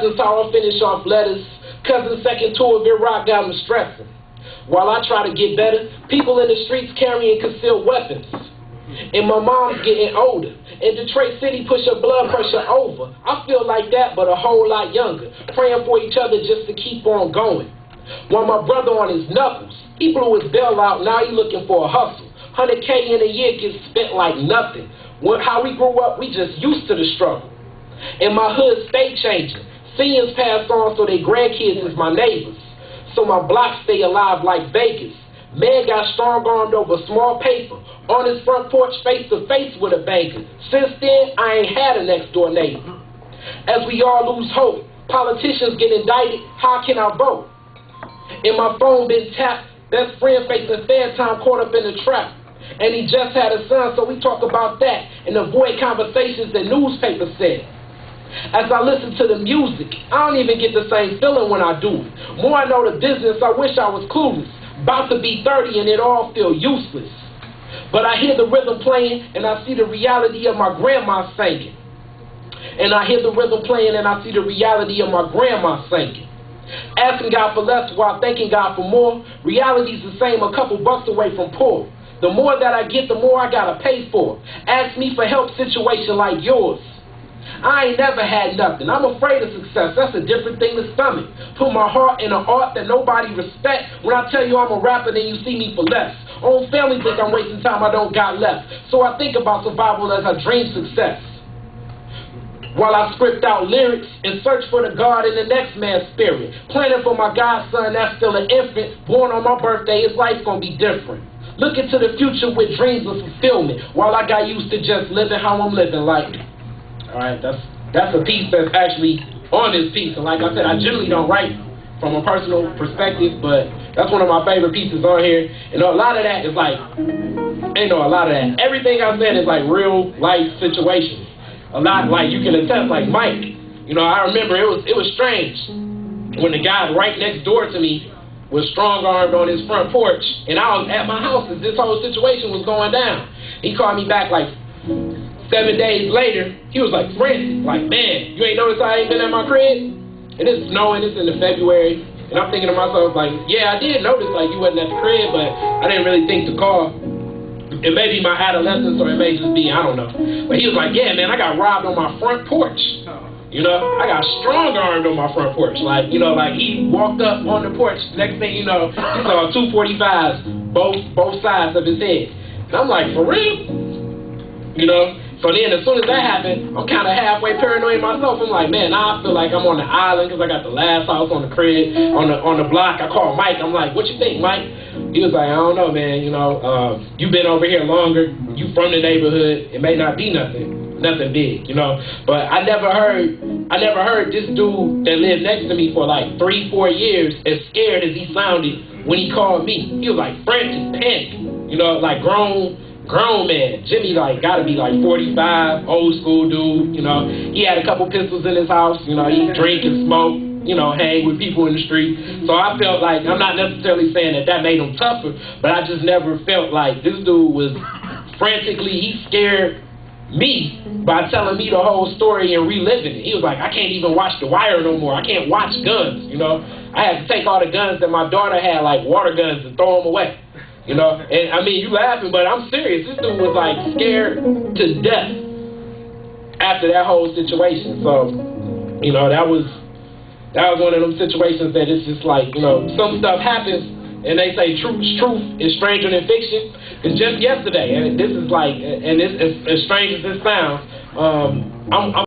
Cousins how I finish off letters. Cousin's second tour of Iraq got him stressing. While I try to get better, people in the streets carrying concealed weapons. And my mom's getting older. In Detroit City, push her blood pressure over. I feel like that, but a whole lot younger. Praying for each other just to keep on going. While my brother on his knuckles, he blew his bail out, now he looking for a hustle. 100K in a year gets spent like nothing. How we grew up, we just used to the struggle. And my hood stay changing. Seniors pass on, so their grandkids is my neighbors. So my block stay alive like Vegas. Man got strong-armed over small paper. On his front porch, face-to-face with a banker. Since then, I ain't had a next-door neighbor. As we all lose hope, politicians get indicted, how can I vote? And my phone been tapped, best friend facing fair time caught up in a trap. And he just had a son, so we talk about that and avoid conversations that newspapers said. As I listen to the music, I don't even get the same feeling when I do it. More I know the business, I wish I was clueless. About to be 30 and it all feel useless. But I hear the rhythm playing and I see the reality of my grandma singing. And I hear the rhythm playing and I see the reality of my grandma singing. Asking God for less while thanking God for more. Reality's the same, a couple bucks away from poor. The more that I get, the more I gotta pay for. Ask me for help, situation like yours. I ain't never had nothing. I'm afraid of success. That's a different thing to stomach. Put my heart in an art that nobody respect. When I tell you I'm a rapper, then you see me for less. Own family think I'm wasting time I don't got left. So I think about survival as I dream success. While I script out lyrics and search for the God in the next man's spirit. Planning for my godson that's still an infant. Born on my birthday, his life gonna be different. Look into the future with dreams of fulfillment. While I got used to just living how I'm living like. Alright, that's a piece that's actually on this piece. And like I said, I generally don't write from a personal perspective, but that's one of my favorite pieces on here. And a lot of that is like, everything I said is like real life situations. A lot, like you can attest, like Mike. You know, I remember it was strange when the guy right next door to me was strong-armed on his front porch, and I was at my house as this whole situation was going down. He called me back like 7 days later. He was like frantic, like, man, you ain't noticed I ain't been at my crib? And it's snowing, it's in the February, and I'm thinking to myself, like, yeah, I did notice, like, you wasn't at the crib, but I didn't really think to call. It may be my adolescence, or it may just be, I don't know. But he was like, yeah, man, I got robbed on my front porch. You know, I got strong-armed on my front porch. Like, you know, like he walked up on the porch. Next thing you know, he saw 245s, both sides of his head. And I'm like, for real? You know? So then as soon as that happened, I'm kind of halfway paranoid myself. I'm like, man, now I feel like I'm on the island because I got the last house on the crib, on the block. I called Mike. I'm like, what you think, Mike? He was like, I don't know, man. You know, you've been over here longer. You from the neighborhood. It may not be nothing big, you know. But I never heard this dude that lived next to me for like 3-4 years as scared as he sounded when he called me. He was like frantic, panic, you know, like grown man. Jimmy like gotta be like 45, old school dude, you know. He had a couple pistols in his house, you know. He drink and smoke, you know, hang with people in the street. So I felt like, I'm not necessarily saying that made him tougher, but I just never felt like this dude was frantically, he scared me by telling me the whole story and reliving it. He was like, I can't even watch The Wire no more. I can't watch guns, you know. I had to take all the guns that my daughter had, like water guns, and throw them away, you know. And I mean, you laughing, but I'm serious. This dude was like scared to death after that whole situation. So, you know, that was one of them situations that it's just like, you know, some stuff happens and they say truth is stranger than fiction. Because just yesterday, and this is like, and it's as strange as this sounds, I'm